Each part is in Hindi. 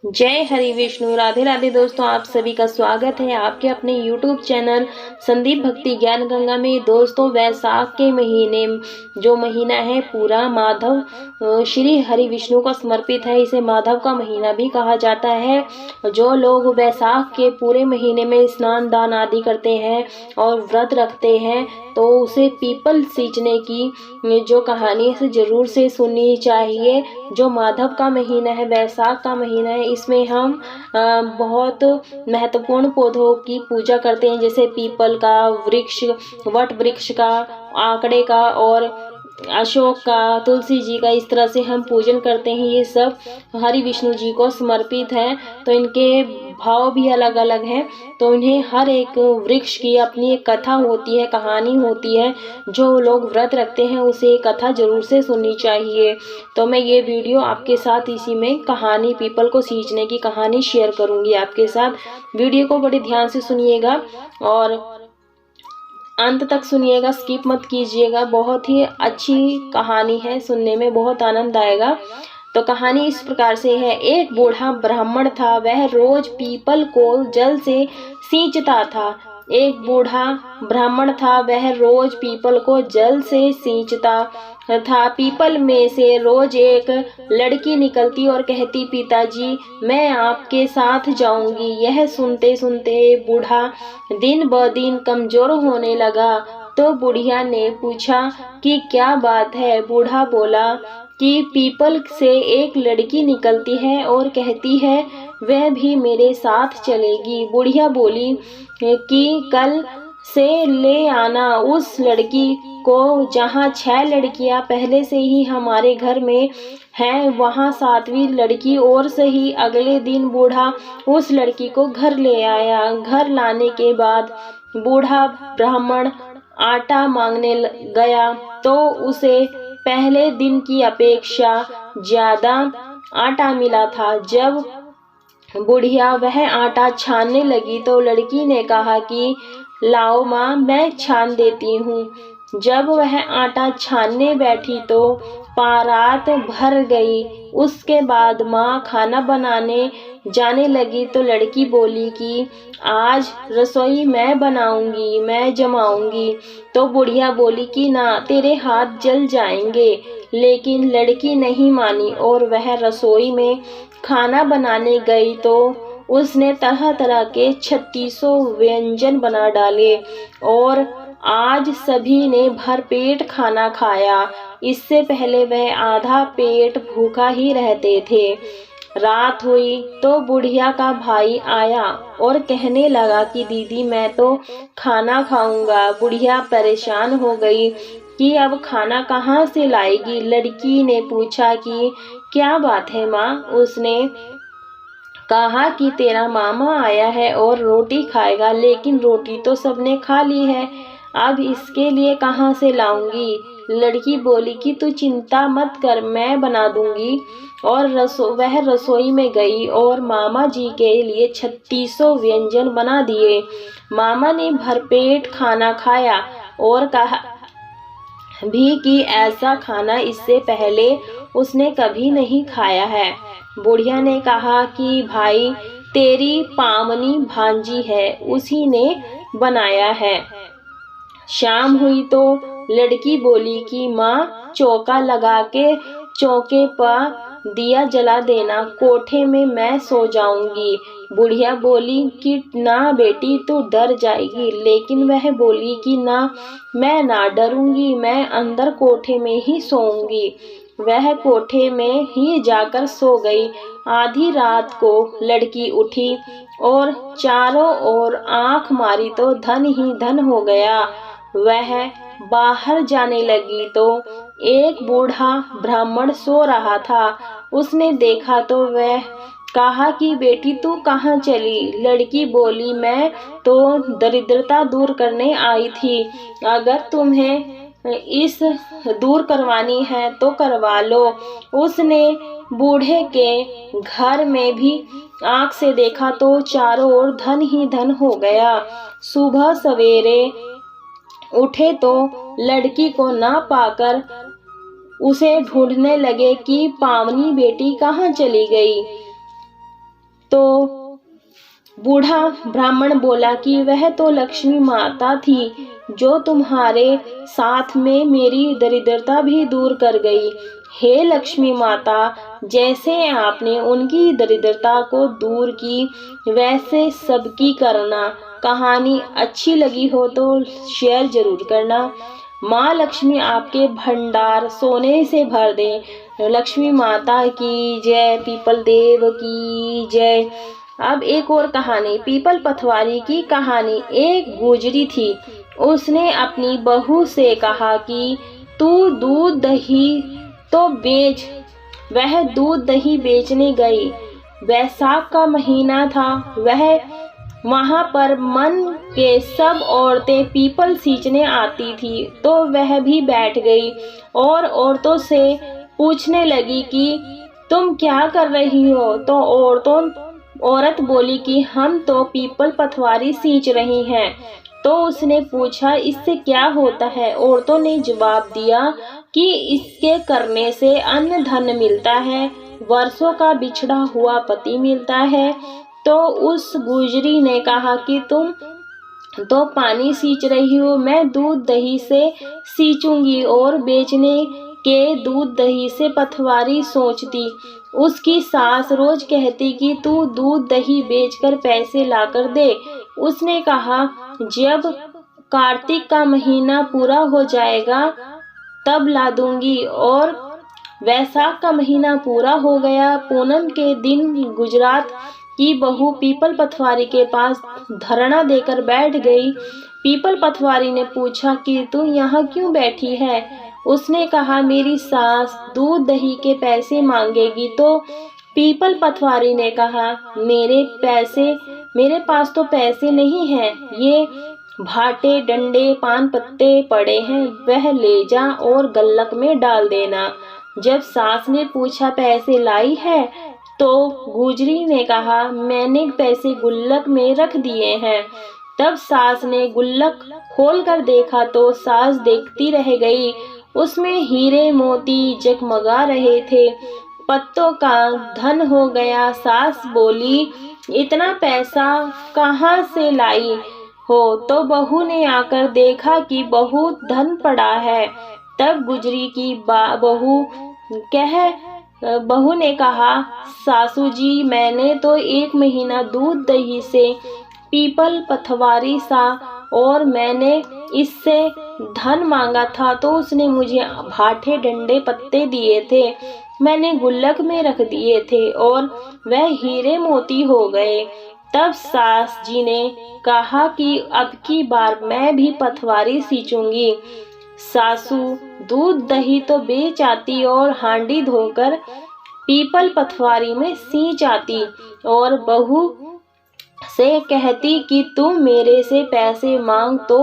जय हरि विष्णु। राधे राधे दोस्तों, आप सभी का स्वागत है आपके अपने YouTube चैनल संदीप भक्ति ज्ञान गंगा में। दोस्तों, वैसाख के महीने जो महीना है पूरा माधव श्री हरि विष्णु को समर्पित है। इसे माधव का महीना भी कहा जाता है। जो लोग वैसाख के पूरे महीने में स्नान दान आदि करते हैं और व्रत रखते हैं तो उसे पीपल सींचने की जो कहानी है जरूर से सुननी चाहिए। जो माधव का महीना है, वैसाख का महीना है, इसमें हम बहुत महत्वपूर्ण पौधों की पूजा करते हैं, जैसे पीपल का वृक्ष, वट वृक्ष का, आकड़े का और अशोक का, तुलसी जी का। इस तरह से हम पूजन करते हैं। ये सब हरि विष्णु जी को समर्पित है, तो इनके भाव भी अलग अलग हैं। तो इन्हें हर एक वृक्ष की अपनी एक कथा होती है, कहानी होती है। जो लोग व्रत रखते हैं उसे कथा जरूर से सुननी चाहिए। तो मैं ये वीडियो आपके साथ इसी में कहानी पीपल को सींचने की कहानी शेयर करूंगी आपके साथ। वीडियो को बड़े ध्यान से सुनिएगा और अंत तक सुनिएगा, स्किप मत कीजिएगा। बहुत ही अच्छी कहानी है, सुनने में बहुत आनंद आएगा। तो कहानी इस प्रकार से है। एक बूढ़ा ब्राह्मण था, वह रोज पीपल को जल से सींचता था। एक बूढ़ा ब्राह्मण था, वह रोज पीपल को जल से सींचता था। पीपल में से रोज एक लड़की निकलती और कहती, पिताजी मैं आपके साथ जाऊंगी। यह सुनते सुनते बूढ़ा दिन ब दिन कमजोर होने लगा। तो बुढ़िया ने पूछा कि क्या बात है। बूढ़ा बोला कि पीपल से एक लड़की निकलती है और कहती है वह भी मेरे साथ चलेगी। बुढ़िया बोली कि कल से ले आना उस लड़की को। जहाँ 6 लड़कियां पहले से ही हमारे घर में हैं, वहाँ 7वीं लड़की और सही। अगले दिन बूढ़ा उस लड़की को घर ले आया। घर लाने के बाद बूढ़ा ब्राह्मण आटा मांगने गया तो उसे पहले दिन की अपेक्षा ज्यादा आटा मिला था। जब बुढ़िया वह आटा छानने लगी तो लड़की ने कहा कि लाओ माँ, मैं छान देती हूँ। जब वह आटा छानने बैठी तो पारात भर गई। उसके बाद माँ खाना बनाने जाने लगी तो लड़की बोली कि आज रसोई मैं बनाऊंगी, मैं जमाऊंगी। तो बुढ़िया बोली कि ना, तेरे हाथ जल जाएंगे। लेकिन लड़की नहीं मानी और वह रसोई में खाना बनाने गई तो उसने तरह तरह के 3600 व्यंजन बना डाले और आज सभी ने भरपेट खाना खाया। इससे पहले वह आधा पेट भूखा ही रहते थे। रात हुई तो बुढ़िया का भाई आया और कहने लगा कि दीदी मैं तो खाना खाऊंगा। बुढ़िया परेशान हो गई कि अब खाना कहाँ से लाएगी। लड़की ने पूछा कि क्या बात है माँ। उसने कहा कि तेरा मामा आया है और रोटी खाएगा, लेकिन रोटी तो सबने खा ली है, अब इसके लिए कहाँ से लाऊंगी। लड़की बोली कि तू चिंता मत कर, मैं बना दूंगी। और वह रसोई में गई और मामा जी के लिए 3600 व्यंजन बना दिए। मामा ने भरपेट खाना खाया और कहा भी कि ऐसा खाना इससे पहले उसने कभी नहीं खाया है। बुढ़िया ने कहा कि भाई तेरी पामनी भांजी है, उसी ने बनाया है। शाम हुई तो लड़की बोली कि माँ चौका लगा के चौके पर दिया जला देना, कोठे में मैं सो जाऊंगी। बुढ़िया बोली कि ना बेटी, तू डर जाएगी। लेकिन वह बोली कि ना, मैं ना डरूंगी, मैं अंदर कोठे में ही सोऊंगी। वह कोठे में ही जाकर सो गई। आधी रात को लड़की उठी और चारों ओर आंख मारी तो धन ही धन हो गया। वह बाहर जाने लगी तो एक बूढ़ा ब्राह्मण सो रहा था। उसने देखा तो वह कहा कि बेटी तू कहाँ चली। लड़की बोली मैं तो दरिद्रता दूर करने आई थी, अगर तुम्हें इस दूर करवानी है तो करवा लो। उसने बूढ़े के घर में भी आंख से देखा तो चारों ओर धन ही धन हो गया। सुबह सवेरे उठे तो लड़की को ना पाकर उसे ढूंढने लगे कि पावनी बेटी कहाँ चली गई। तो बूढ़ा ब्राह्मण बोला कि वह तो लक्ष्मी माता थी जो तुम्हारे साथ में मेरी दरिद्रता भी दूर कर गई। हे लक्ष्मी माता, जैसे आपने उनकी दरिद्रता को दूर की वैसे सबकी करना। कहानी अच्छी लगी हो तो शेयर जरूर करना। माँ लक्ष्मी आपके भंडार सोने से भर दे। लक्ष्मी माता की जय, पीपल देव की जय। अब एक और कहानी, पीपल पथवारी की कहानी। एक गुजरी थी, उसने अपनी बहू से कहा कि तू दूध दही तो बेच। वह दूध दही बेचने गई। वैसाख का महीना था। वहां पर मन के सब औरतें पीपल सींचने आती थी, तो वह भी बैठ गई और औरतों से पूछने लगी कि तुम क्या कर रही हो। तो औरत बोली कि हम तो पीपल पथवारी सींच रही हैं। तो उसने पूछा इससे क्या होता है। औरतों ने जवाब दिया कि इसके करने से अन्न धन मिलता है, वर्षों का बिछड़ा हुआ पति मिलता है। तो उस गुजरी ने कहा कि तुम तो पानी सींच रही हो, मैं दूध दही से सींचूंगी और बेचने के दूध दही से पथवारी सोचती। उसकी सास रोज कहती कि तू दूध दही बेचकर पैसे लाकर दे। उसने कहा जब कार्तिक का महीना पूरा हो जाएगा तब ला दूंगी। और वैसाख का महीना पूरा हो गया। पूनम के दिन गुजरात की बहू पीपल पथवारी के पास धरना देकर बैठ गई। पीपल पथवारी ने पूछा कि तू यहाँ क्यों बैठी है। उसने कहा मेरी सास दूध दही के पैसे मांगेगी। तो पीपल पथवारी ने कहा मेरे पास तो पैसे नहीं हैं। ये भाटे डंडे पान पत्ते पड़े हैं, वह ले जा और गल्लक में डाल देना। जब सास ने पूछा पैसे लाई है, तो गुजरी ने कहा मैंने पैसे गुल्लक में रख दिए हैं। तब सास ने गुल्लक खोल कर देखा तो सास देखती रह गई। उसमें हीरे मोती जगमगा रहे थे। पत्तों का धन हो गया। सास बोली इतना पैसा कहाँ से लाई हो। तो बहू ने आकर देखा कि बहुत धन पड़ा है। तब गुजरी की बहू ने कहा सासू जी, मैंने तो 1 महीना दूध दही से पीपल पथवारी सा और मैंने इससे धन मांगा था, तो उसने मुझे भाठे डंडे पत्ते दिए थे, मैंने गुल्लक में रख दिए थे और वह हीरे मोती हो गए। तब सास जी ने कहा कि अब की बार मैं भी पथवारी सींचूंगी। सासू दूध दही तो बेच आती और हांडी धोकर पीपल पथवारी में सींच आती और बहू से कहती कि तुम मेरे से पैसे मांग। तो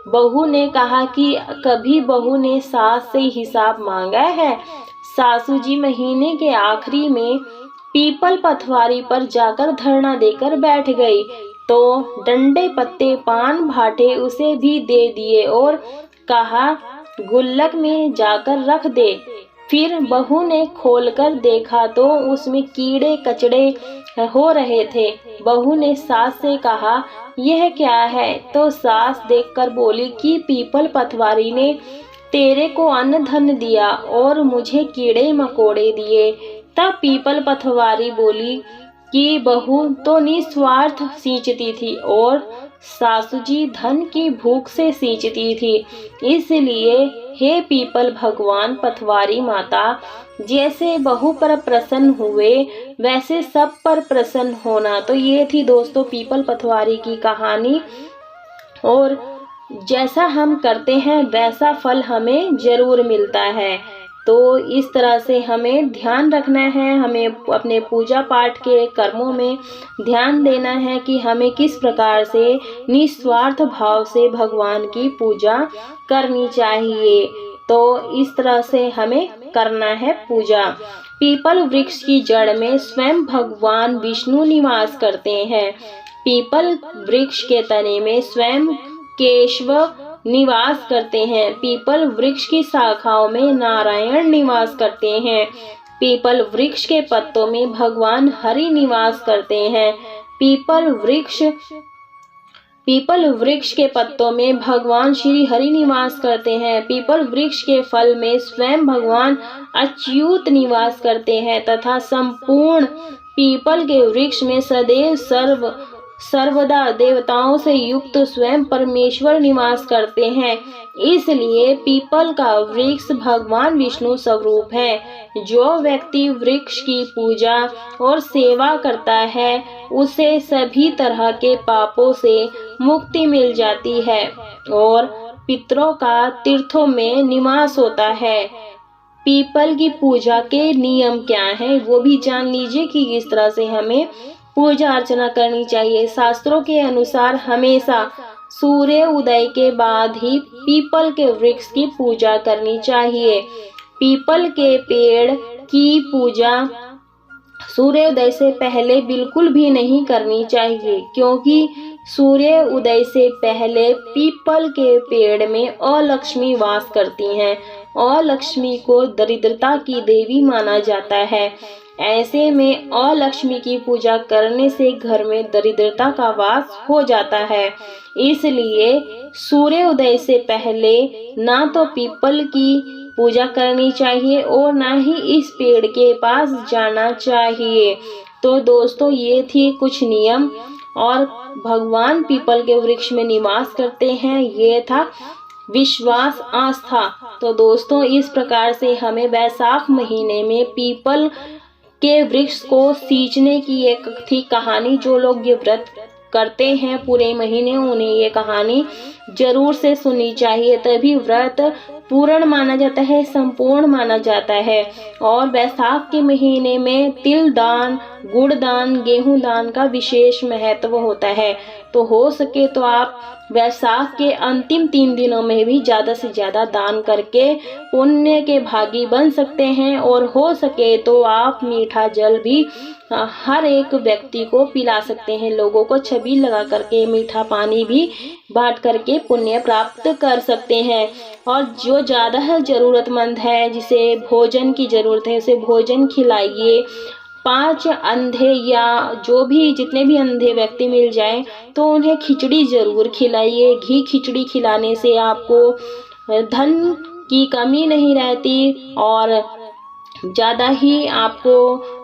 बहू ने कहा कि कभी बहू ने सास से हिसाब मांगा है। सासू जी महीने के आखिरी में पीपल पथवारी पर जाकर धरना देकर बैठ गई। तो डंडे पत्ते पान भाटे उसे भी दे दिए और कहा गुल्लक में जाकर रख दे। फिर बहू ने खोलकर देखा तो उसमें कीड़े कचड़े हो रहे थे। बहू ने सास से कहा यह क्या है। तो सास देखकर बोली कि पीपल पथवारी ने तेरे को अन्न धन दिया और मुझे कीड़े मकोड़े दिए। तब पीपल पथवारी बोली कि बहू तो निस्वार्थ सींचती थी और सासू जी धन की भूख से सींचती थी। इसलिए हे पीपल भगवान पथवारी माता, जैसे बहू पर प्रसन्न हुए वैसे सब पर प्रसन्न होना। तो ये थी दोस्तों पीपल पथवारी की कहानी। और जैसा हम करते हैं वैसा फल हमें जरूर मिलता है। तो इस तरह से हमें ध्यान रखना है, हमें अपने पूजा पाठ के कर्मों में ध्यान देना है कि हमें किस प्रकार से निस्वार्थ भाव से भगवान की पूजा करनी चाहिए। तो इस तरह से हमें करना है पूजा। पीपल वृक्ष की जड़ में स्वयं भगवान विष्णु निवास करते हैं। पीपल वृक्ष के तने में स्वयं केशव निवास करते हैं। पीपल वृक्ष की शाखाओं में नारायण निवास करते हैं। पीपल वृक्ष के पत्तों में भगवान हरि निवास करते हैं। पीपल वृक्ष के पत्तों में भगवान श्री हरि निवास करते हैं। पीपल वृक्ष के फल में स्वयं भगवान अच्युत निवास करते हैं तथा संपूर्ण पीपल के वृक्ष में सदैव सर्वदा देवताओं से युक्त स्वयं परमेश्वर निवास करते हैं। इसलिए पीपल का वृक्ष भगवान विष्णु स्वरूप है। जो व्यक्ति वृक्ष की पूजा और सेवा करता है उसे सभी तरह के पापों से मुक्ति मिल जाती है और पितरों का तीर्थों में निवास होता है। पीपल की पूजा के नियम क्या हैं वो भी जान लीजिए कि किस तरह से हमें पूजा अर्चना करनी चाहिए। शास्त्रों के अनुसार हमेशा सूर्य उदय के बाद ही पीपल के वृक्ष की पूजा करनी चाहिए। पीपल के पेड़ की पूजा सूर्योदय से पहले बिल्कुल भी नहीं करनी चाहिए, क्योंकि सूर्य उदय से पहले पीपल के पेड़ में अलक्ष्मी वास करती हैं। अलक्ष्मी को दरिद्रता की देवी माना जाता है। ऐसे में अलक्ष्मी की पूजा करने से घर में दरिद्रता का वास हो जाता है। इसलिए सूर्योदय से पहले ना तो पीपल की पूजा करनी चाहिए और ना ही इस पेड़ के पास जाना चाहिए। तो दोस्तों ये थी कुछ नियम और भगवान पीपल के वृक्ष में निवास करते हैं, ये था विश्वास आस्था। तो दोस्तों इस प्रकार से हमें वैशाख महीने में पीपल के वृक्ष को सींचने की एक थी कहानी। जो लोग ये व्रत करते हैं पूरे महीने उन्हें ये कहानी जरूर से सुननी चाहिए, तभी व्रत पूर्ण माना जाता है, संपूर्ण माना जाता है। और वैशाख के महीने में तिल दान, गुड़ दान, गेहूं दान का विशेष महत्व होता है। तो हो सके तो आप वैशाख के अंतिम 3 दिनों में भी ज़्यादा से ज़्यादा दान करके पुण्य के भागी बन सकते हैं। और हो सके तो आप मीठा जल भी हर एक व्यक्ति को पिला सकते हैं। लोगों को छबील लगा करके मीठा पानी भी बांट करके पुण्य प्राप्त कर सकते हैं। और जो ज़्यादा ज़रूरतमंद है, जिसे भोजन की ज़रूरत है, उसे भोजन खिलाइए। 5 अंधे या जो भी जितने भी अंधे व्यक्ति मिल जाएं तो उन्हें खिचड़ी ज़रूर खिलाइए। घी खिचड़ी खिलाने से आपको धन की कमी नहीं रहती और ज़्यादा ही आपको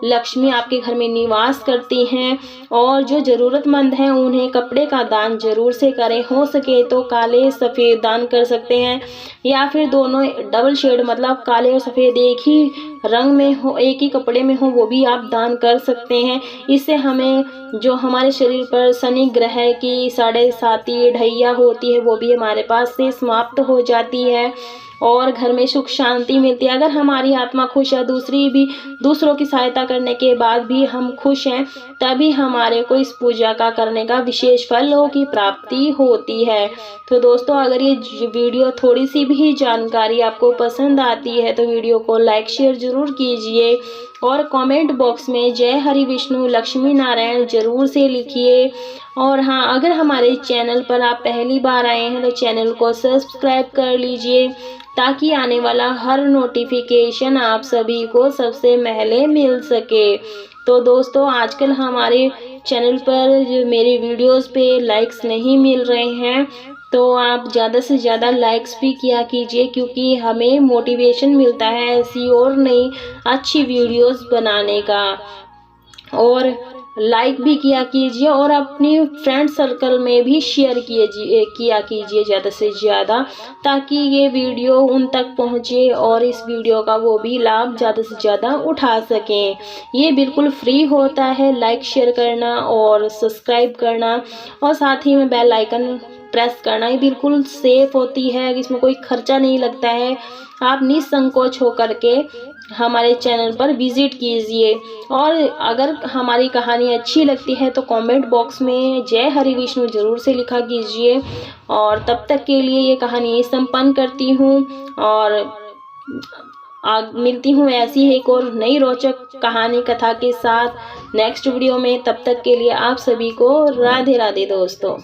लक्ष्मी आपके घर में निवास करती हैं। और जो ज़रूरतमंद हैं उन्हें कपड़े का दान जरूर से करें। हो सके तो काले सफ़ेद दान कर सकते हैं या फिर दोनों डबल शेड, मतलब काले और सफ़ेद एक ही रंग में हो, एक ही कपड़े में हो, वो भी आप दान कर सकते हैं। इससे हमें जो हमारे शरीर पर शनि ग्रह की 7.5 ढैया होती है वो भी हमारे पास से समाप्त हो जाती है और घर में सुख शांति मिलती है। अगर हमारी आत्मा खुश है, दूसरों की सहायता करने के बाद भी हम खुश हैं, तभी हमारे को इस पूजा का करने का विशेष फलों की प्राप्ति होती है। तो दोस्तों अगर ये वीडियो थोड़ी सी भी जानकारी आपको पसंद आती है तो वीडियो को लाइक शेयर जरूर कीजिए और कमेंट बॉक्स में जय हरि विष्णु लक्ष्मी नारायण जरूर से लिखिए। और हाँ, अगर हमारे चैनल पर आप पहली बार आए हैं तो चैनल को सब्सक्राइब कर लीजिए ताकि आने वाला हर नोटिफिकेशन आप सभी को सबसे पहले मिल सके। तो दोस्तों आजकल हमारे चैनल पर जो मेरी वीडियोस पे लाइक्स नहीं मिल रहे हैं तो आप ज़्यादा से ज़्यादा लाइक्स भी किया कीजिए, क्योंकि हमें मोटिवेशन मिलता है ऐसी और नई अच्छी वीडियोस बनाने का। और लाइक भी किया कीजिए और अपनी फ्रेंड सर्कल में भी शेयर किया कीजिए ज़्यादा से ज़्यादा, ताकि ये वीडियो उन तक पहुँचे और इस वीडियो का वो भी लाभ ज़्यादा से ज़्यादा उठा सकें। ये बिल्कुल फ्री होता है लाइक शेयर करना और सब्सक्राइब करना, और साथ ही में बेल आइकन प्रेस करना। ये बिल्कुल सेफ होती है, इसमें कोई खर्चा नहीं लगता है। आप निसंकोच होकर के हमारे चैनल पर विजिट कीजिए। और अगर हमारी कहानी अच्छी लगती है तो कमेंट बॉक्स में जय हरि विष्णु जरूर से लिखा कीजिए। और तब तक के लिए ये कहानी संपन्न करती हूँ और मिलती हूँ ऐसी एक और नई रोचक कहानी कथा के साथ नेक्स्ट वीडियो में। तब तक के लिए आप सभी को राधे राधे दोस्तों।